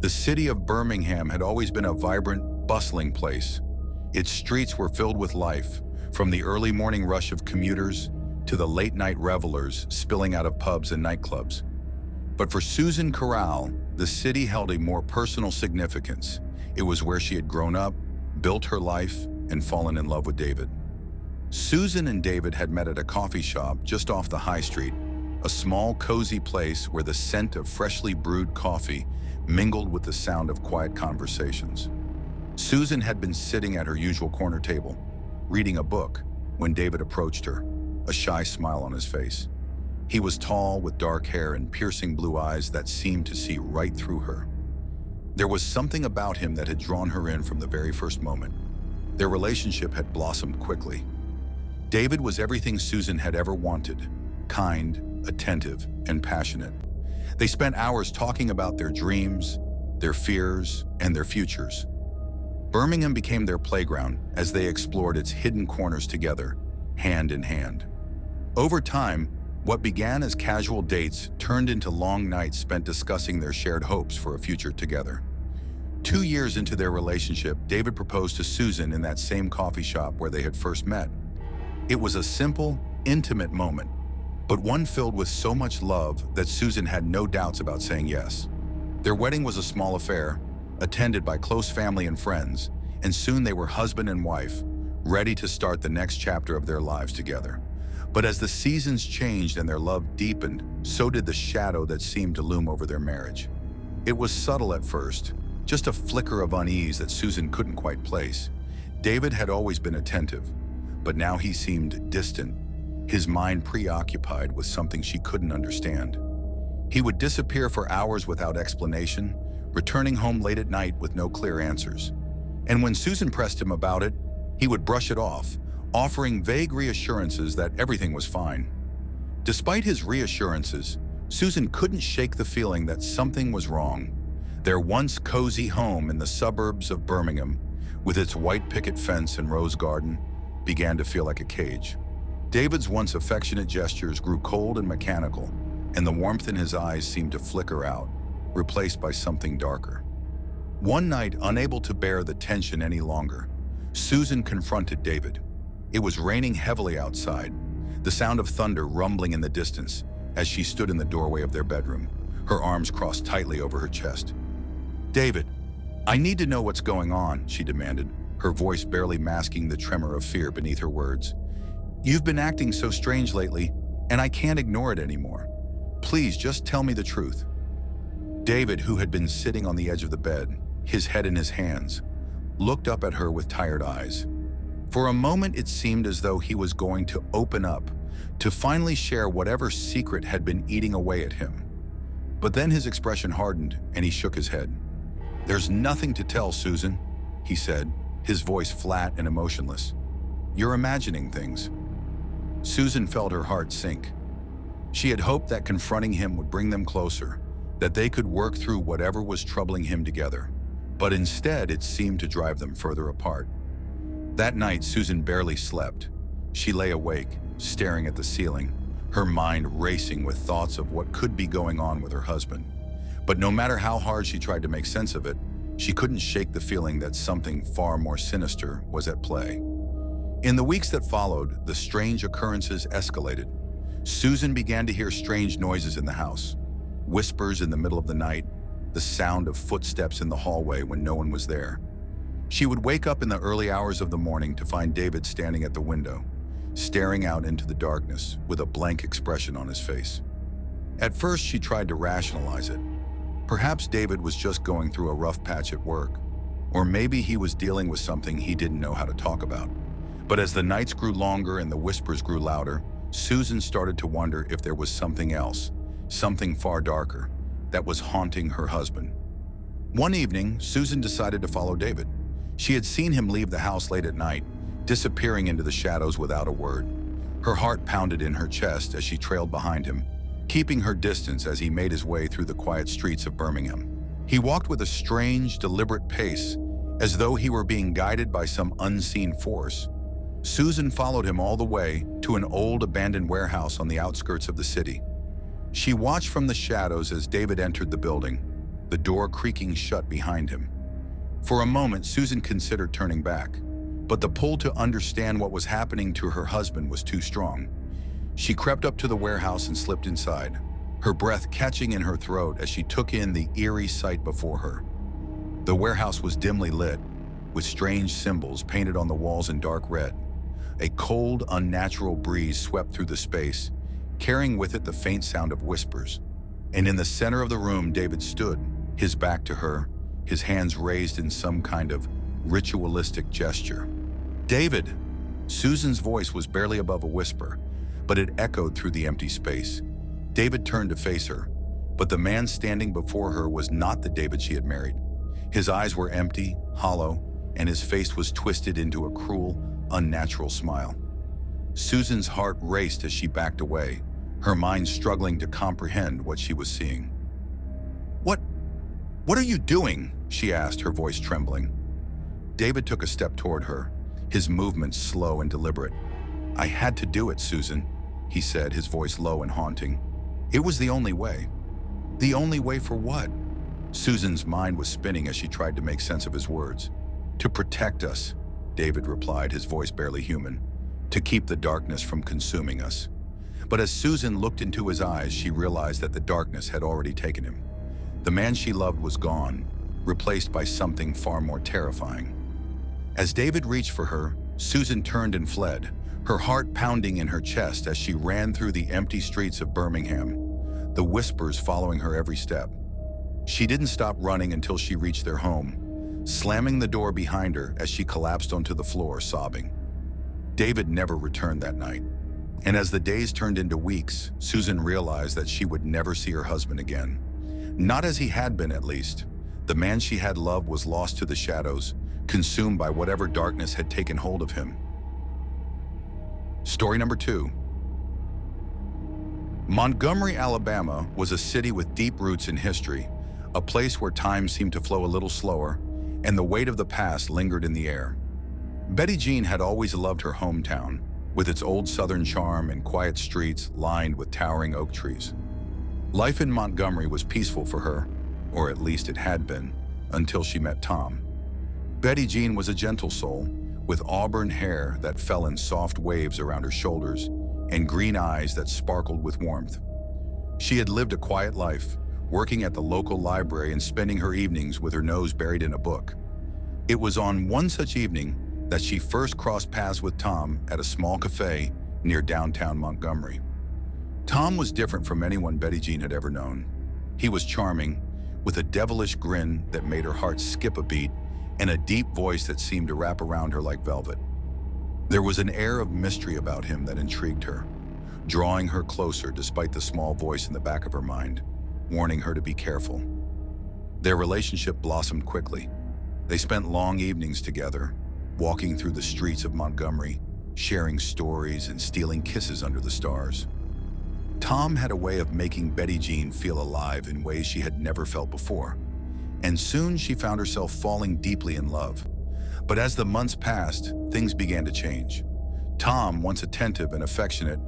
The city of Birmingham had always been a vibrant, bustling place. Its streets were filled with life, from the early morning rush of commuters to the late-night revelers spilling out of pubs and nightclubs. But for Susan Corral, the city held a more personal significance. It was where she had grown up, built her life, and fallen in love with David. Susan and David had met at a coffee shop just off the high street, a small, cozy place where the scent of freshly brewed coffee mingled with the sound of quiet conversations. Susan had been sitting at her usual corner table, reading a book, when David approached her, a shy smile on his face. He was tall, with dark hair and piercing blue eyes that seemed to see right through her. There was something about him that had drawn her in from the very first moment. Their relationship had blossomed quickly. David was everything Susan had ever wanted: kind, attentive, and passionate. They spent hours talking about their dreams, their fears, and their futures. Birmingham became their playground as they explored its hidden corners together, hand in hand. Over time, what began as casual dates turned into long nights spent discussing their shared hopes for a future together. 2 years into their relationship, David proposed to Susan in that same coffee shop where they had first met. It was a simple, intimate moment, but one filled with so much love that Susan had no doubts about saying yes. Their wedding was a small affair, attended by close family and friends, and soon they were husband and wife, ready to start the next chapter of their lives together. But as the seasons changed and their love deepened, so did the shadow that seemed to loom over their marriage. It was subtle at first, just a flicker of unease that Susan couldn't quite place. David had always been attentive, but now he seemed distant, his mind preoccupied with something she couldn't understand. He would disappear for hours without explanation, returning home late at night with no clear answers. And when Susan pressed him about it, he would brush it off, offering vague reassurances that everything was fine. Despite his reassurances, Susan couldn't shake the feeling that something was wrong. Their once cozy home in the suburbs of Birmingham, with its white picket fence and rose garden, began to feel like a cage. David's once affectionate gestures grew cold and mechanical, and the warmth in his eyes seemed to flicker out, replaced by something darker. One night, unable to bear the tension any longer, Susan confronted David. It was raining heavily outside, the sound of thunder rumbling in the distance as she stood in the doorway of their bedroom, her arms crossed tightly over her chest. "David, I need to know what's going on," she demanded, her voice barely masking the tremor of fear beneath her words. "You've been acting so strange lately, and I can't ignore it anymore. Please, just tell me the truth." David, who had been sitting on the edge of the bed, his head in his hands, looked up at her with tired eyes. For a moment, it seemed as though he was going to open up, to finally share whatever secret had been eating away at him. But then his expression hardened, and he shook his head. "There's nothing to tell, Susan," he said, his voice flat and emotionless. "You're imagining things." Susan felt her heart sink. She had hoped that confronting him would bring them closer, that they could work through whatever was troubling him together. But instead, it seemed to drive them further apart. That night, Susan barely slept. She lay awake, staring at the ceiling, her mind racing with thoughts of what could be going on with her husband. But no matter how hard she tried to make sense of it, she couldn't shake the feeling that something far more sinister was at play. In the weeks that followed, the strange occurrences escalated. Susan began to hear strange noises in the house, whispers in the middle of the night, the sound of footsteps in the hallway when no one was there. She would wake up in the early hours of the morning to find David standing at the window, staring out into the darkness with a blank expression on his face. At first, she tried to rationalize it. Perhaps David was just going through a rough patch at work, or maybe he was dealing with something he didn't know how to talk about. But as the nights grew longer and the whispers grew louder, Susan started to wonder if there was something else, something far darker, that was haunting her husband. One evening, Susan decided to follow David. She had seen him leave the house late at night, disappearing into the shadows without a word. Her heart pounded in her chest as she trailed behind him, keeping her distance as he made his way through the quiet streets of Birmingham. He walked with a strange, deliberate pace, as though he were being guided by some unseen force. Susan followed him all the way to an old abandoned warehouse on the outskirts of the city. She watched from the shadows as David entered the building, the door creaking shut behind him. For a moment, Susan considered turning back, but the pull to understand what was happening to her husband was too strong. She crept up to the warehouse and slipped inside, her breath catching in her throat as she took in the eerie sight before her. The warehouse was dimly lit, with strange symbols painted on the walls in dark red. A cold, unnatural breeze swept through the space, carrying with it the faint sound of whispers. And in the center of the room, David stood, his back to her, his hands raised in some kind of ritualistic gesture. "David!" Susan's voice was barely above a whisper, but it echoed through the empty space. David turned to face her, but the man standing before her was not the David she had married. His eyes were empty, hollow, and his face was twisted into a cruel, unnatural smile. Susan's heart raced as she backed away, her mind struggling to comprehend what she was seeing. What are you doing?" she asked, her voice trembling. David took a step toward her, his movements slow and deliberate. "I had to do it, Susan," he said, his voice low and haunting. "It was the only way." "The only way for what?" Susan's mind was spinning as she tried to make sense of his words. "To protect us," David replied, his voice barely human. "To keep the darkness from consuming us." But as Susan looked into his eyes, she realized that the darkness had already taken him. The man she loved was gone, replaced by something far more terrifying. As David reached for her, Susan turned and fled, her heart pounding in her chest as she ran through the empty streets of Birmingham, the whispers following her every step. She didn't stop running until she reached their home, slamming the door behind her as she collapsed onto the floor, sobbing. David never returned that night. And as the days turned into weeks, Susan realized that she would never see her husband again. Not as he had been, at least. The man she had loved was lost to the shadows, consumed by whatever darkness had taken hold of him. Story number 2. Montgomery, Alabama was a city with deep roots in history, a place where time seemed to flow a little slower, and the weight of the past lingered in the air. Betty Jean had always loved her hometown, with its old southern charm and quiet streets lined with towering oak trees. Life in Montgomery was peaceful for her, or at least it had been, until she met Tom. Betty Jean was a gentle soul, with auburn hair that fell in soft waves around her shoulders and green eyes that sparkled with warmth. She had lived a quiet life, working at the local library and spending her evenings with her nose buried in a book. It was on one such evening that she first crossed paths with Tom at a small cafe near downtown Montgomery. Tom was different from anyone Betty Jean had ever known. He was charming, with a devilish grin that made her heart skip a beat and a deep voice that seemed to wrap around her like velvet. There was an air of mystery about him that intrigued her, drawing her closer despite the small voice in the back of her mind, warning her to be careful. Their relationship blossomed quickly. They spent long evenings together, walking through the streets of Montgomery, sharing stories and stealing kisses under the stars. Tom had a way of making Betty Jean feel alive in ways she had never felt before, and soon she found herself falling deeply in love. But as the months passed, things began to change. Tom, once attentive and affectionate,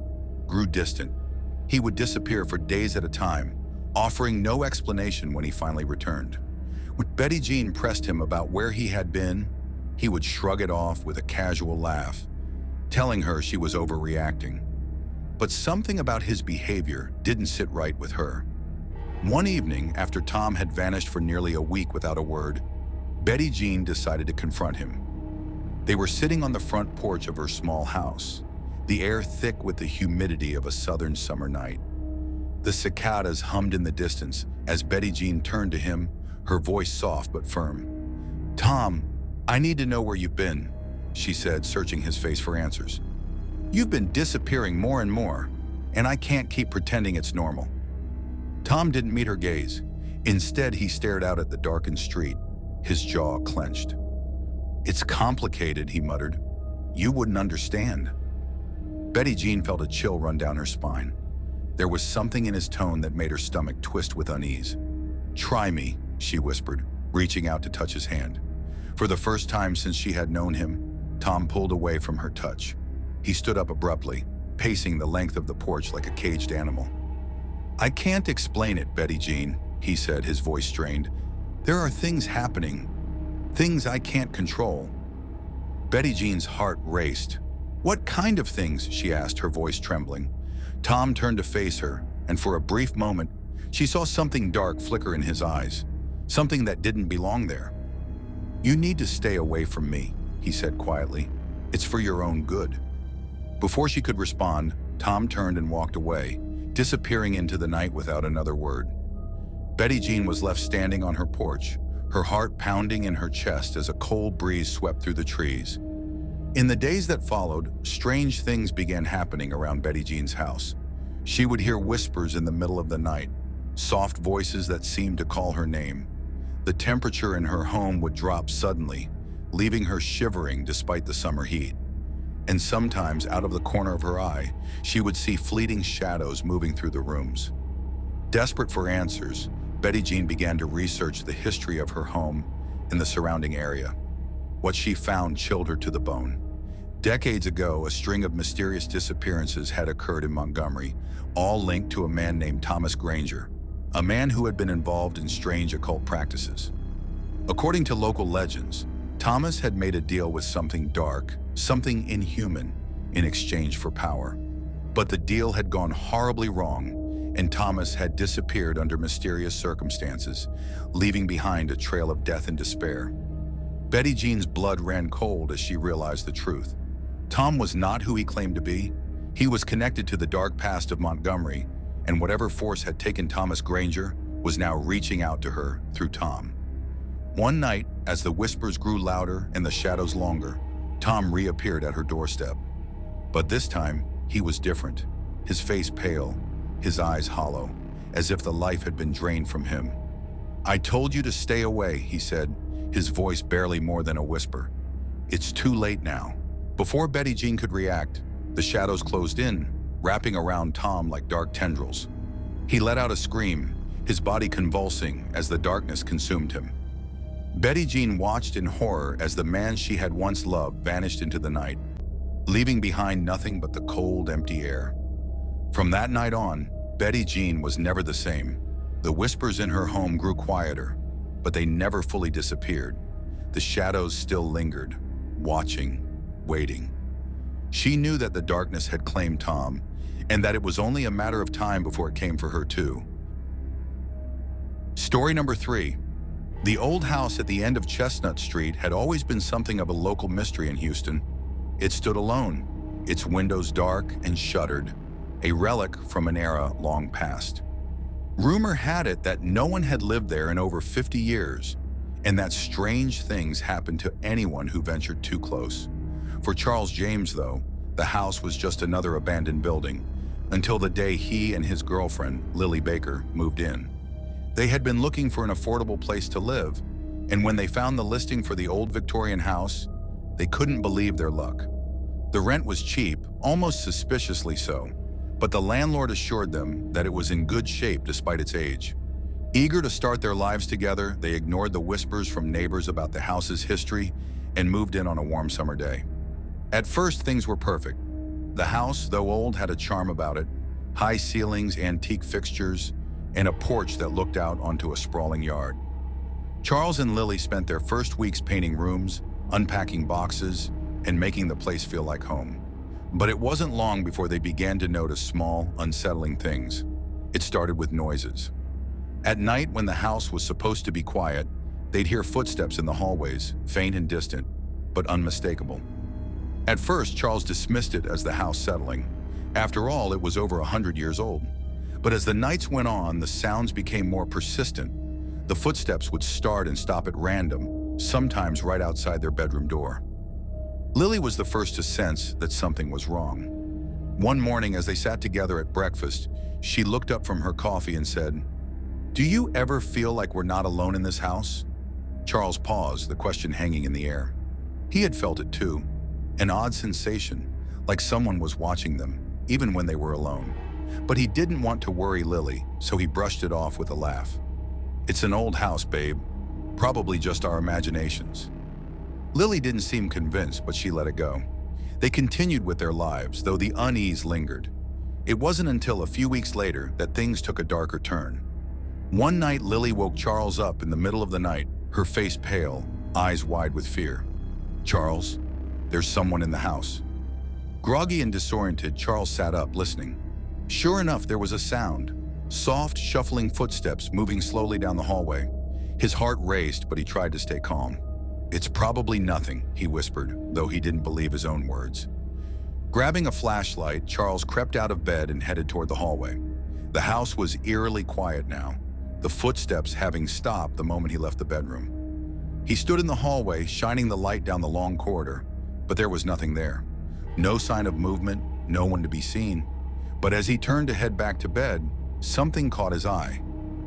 grew distant. He would disappear for days at a time, offering no explanation when he finally returned. When Betty Jean pressed him about where he had been, he would shrug it off with a casual laugh, telling her she was overreacting. But something about his behavior didn't sit right with her. One evening, after Tom had vanished for nearly a week without a word, Betty Jean decided to confront him. They were sitting on the front porch of her small house, the air thick with the humidity of a southern summer night. The cicadas hummed in the distance as Betty Jean turned to him, her voice soft but firm. "Tom, I need to know where you've been," she said, searching his face for answers. "You've been disappearing more and more, and I can't keep pretending it's normal." Tom didn't meet her gaze. Instead, he stared out at the darkened street, his jaw clenched. "It's complicated," he muttered. "You wouldn't understand." Betty Jean felt a chill run down her spine. There was something in his tone that made her stomach twist with unease. "Try me," she whispered, reaching out to touch his hand. For the first time since she had known him, Tom pulled away from her touch. He stood up abruptly, pacing the length of the porch like a caged animal. "I can't explain it, Betty Jean," he said, his voice strained. "There are things happening, things I can't control." Betty Jean's heart raced. "What kind of things?" she asked, her voice trembling. Tom turned to face her, and for a brief moment, she saw something dark flicker in his eyes, something that didn't belong there. "You need to stay away from me," he said quietly. "It's for your own good." Before she could respond, Tom turned and walked away, disappearing into the night without another word. Betty Jean was left standing on her porch, her heart pounding in her chest as a cold breeze swept through the trees. In the days that followed, strange things began happening around Betty Jean's house. She would hear whispers in the middle of the night, soft voices that seemed to call her name. The temperature in her home would drop suddenly, leaving her shivering despite the summer heat. And sometimes, out of the corner of her eye, she would see fleeting shadows moving through the rooms. Desperate for answers, Betty Jean began to research the history of her home and the surrounding area. What she found chilled her to the bone. Decades ago, a string of mysterious disappearances had occurred in Montgomery, all linked to a man named Thomas Granger, a man who had been involved in strange occult practices. According to local legends, Thomas had made a deal with something dark, something inhuman, in exchange for power. But the deal had gone horribly wrong, and Thomas had disappeared under mysterious circumstances, leaving behind a trail of death and despair. Betty Jean's blood ran cold as she realized the truth. Tom was not who he claimed to be. He was connected to the dark past of Montgomery, and whatever force had taken Thomas Granger was now reaching out to her through Tom. One night, as the whispers grew louder and the shadows longer, Tom reappeared at her doorstep. But this time, he was different. His face pale, his eyes hollow, as if the life had been drained from him. "I told you to stay away," he said, his voice barely more than a whisper. "It's too late now." Before Betty Jean could react, the shadows closed in, wrapping around Tom like dark tendrils. He let out a scream, his body convulsing as the darkness consumed him. Betty Jean watched in horror as the man she had once loved vanished into the night, leaving behind nothing but the cold, empty air. From that night on, Betty Jean was never the same. The whispers in her home grew quieter, but they never fully disappeared. The shadows still lingered, watching, waiting. She knew that the darkness had claimed Tom, and that it was only a matter of time before it came for her too. Story number 3. The old house at the end of Chestnut Street had always been something of a local mystery in Houston. It stood alone, its windows dark and shuttered, a relic from an era long past. Rumor had it that no one had lived there in over 50 years, and that strange things happened to anyone who ventured too close. For Charles James, though, the house was just another abandoned building, until the day he and his girlfriend, Lily Baker, moved in. They had been looking for an affordable place to live, and when they found the listing for the old Victorian house, they couldn't believe their luck. The rent was cheap, almost suspiciously so, but the landlord assured them that it was in good shape despite its age. Eager to start their lives together, they ignored the whispers from neighbors about the house's history and moved in on a warm summer day. At first, things were perfect. The house, though old, had a charm about it: high ceilings, antique fixtures, and a porch that looked out onto a sprawling yard. Charles and Lily spent their first weeks painting rooms, unpacking boxes, and making the place feel like home. But it wasn't long before they began to notice small, unsettling things. It started with noises. At night, when the house was supposed to be quiet, they'd hear footsteps in the hallways, faint and distant, but unmistakable. At first, Charles dismissed it as the house settling. After all, it was over 100 years old. But as the nights went on, the sounds became more persistent. The footsteps would start and stop at random, sometimes right outside their bedroom door. Lily was the first to sense that something was wrong. One morning, as they sat together at breakfast, she looked up from her coffee and said, "Do you ever feel like we're not alone in this house?" Charles paused, the question hanging in the air. He had felt it too, an odd sensation, like someone was watching them, even when they were alone. But he didn't want to worry Lily, so he brushed it off with a laugh. "It's an old house, babe. Probably just our imaginations." Lily didn't seem convinced, but she let it go. They continued with their lives, though the unease lingered. It wasn't until a few weeks later that things took a darker turn. One night, Lily woke Charles up in the middle of the night, her face pale, eyes wide with fear. "Charles, there's someone in the house." Groggy and disoriented, Charles sat up, listening. Sure enough, there was a sound. Soft, shuffling footsteps moving slowly down the hallway. His heart raced, but he tried to stay calm. "It's probably nothing," he whispered, though he didn't believe his own words. Grabbing a flashlight, Charles crept out of bed and headed toward the hallway. The house was eerily quiet now, the footsteps having stopped the moment he left the bedroom. He stood in the hallway, shining the light down the long corridor, but there was nothing there. No sign of movement, no one to be seen. But as he turned to head back to bed, something caught his eye.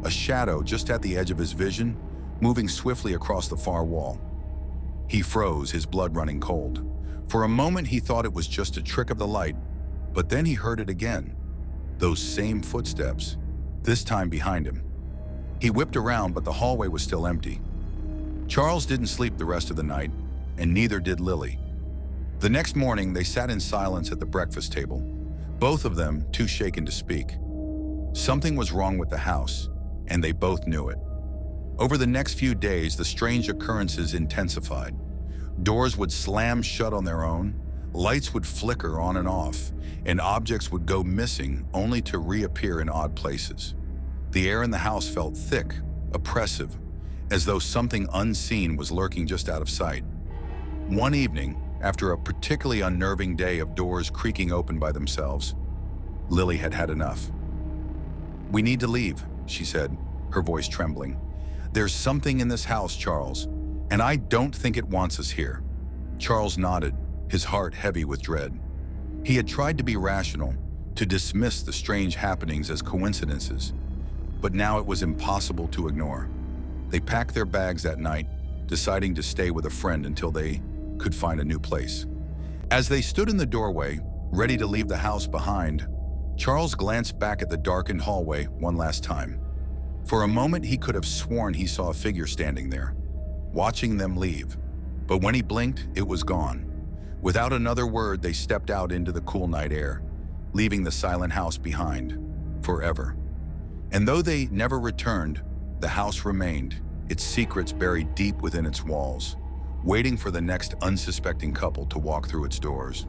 A shadow just at the edge of his vision, moving swiftly across the far wall. He froze, his blood running cold. For a moment, he thought it was just a trick of the light, but then he heard it again. Those same footsteps, this time behind him. He whipped around, but the hallway was still empty. Charles didn't sleep the rest of the night, and neither did Lily. The next morning, they sat in silence at the breakfast table, both of them too shaken to speak. Something was wrong with the house, and they both knew it. Over the next few days, the strange occurrences intensified. Doors would slam shut on their own, lights would flicker on and off, and objects would go missing only to reappear in odd places. The air in the house felt thick, oppressive, as though something unseen was lurking just out of sight. One evening, after a particularly unnerving day of doors creaking open by themselves, Lily had had enough. "We need to leave," she said, her voice trembling. "There's something in this house, Charles, and I don't think it wants us here." Charles nodded, his heart heavy with dread. He had tried to be rational, to dismiss the strange happenings as coincidences, but now it was impossible to ignore. They packed their bags that night, deciding to stay with a friend until they could find a new place. As they stood in the doorway, ready to leave the house behind, Charles glanced back at the darkened hallway one last time. For a moment, he could have sworn he saw a figure standing there, watching them leave. But when he blinked, it was gone. Without another word, they stepped out into the cool night air, leaving the silent house behind, forever. And though they never returned, the house remained, its secrets buried deep within its walls, waiting for the next unsuspecting couple to walk through its doors.